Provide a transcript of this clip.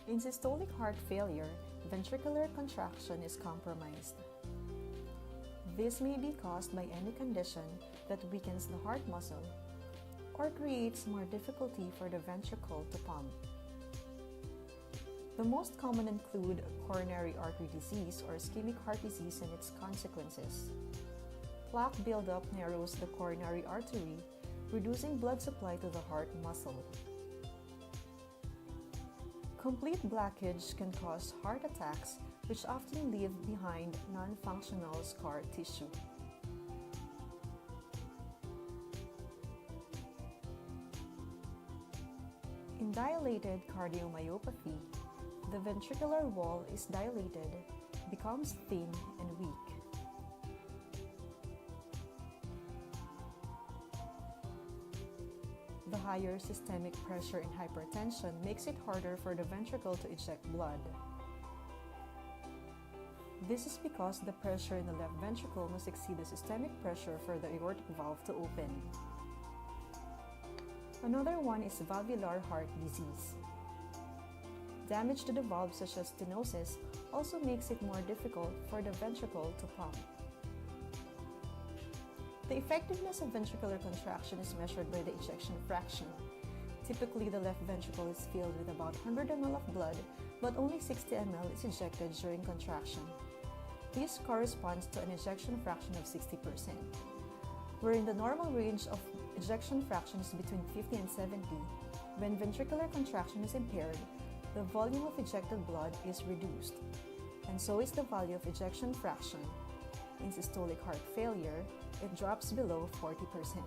In systolic heart failure, ventricular contraction is compromised. This may be caused by any condition that weakens the heart muscle or creates more difficulty for the ventricle to pump. The most common include coronary artery disease or ischemic heart disease and its consequences. Plaque buildup narrows the coronary artery, reducing blood supply to the heart muscle. Complete blockage can cause heart attacks, which often leave behind non-functional scar tissue. In dilated cardiomyopathy, the ventricular wall is dilated, becomes thin and weak. The higher systemic pressure in hypertension makes it harder for the ventricle to eject blood. This is because the pressure in the left ventricle must exceed the systemic pressure for the aortic valve to open. Another one is valvular heart disease. Damage to the valve, such as stenosis, also makes it more difficult for the ventricle to pump. The effectiveness of ventricular contraction is measured by the ejection fraction. Typically, the left ventricle is filled with about 100 ml of blood, but only 60 ml is ejected during contraction. This corresponds to an ejection fraction of 60%, wherein the normal range of ejection fraction is between 50 and 70. When ventricular contraction is impaired, the volume of ejected blood is reduced, and so is the value of ejection fraction. In systolic heart failure, it drops below 40%.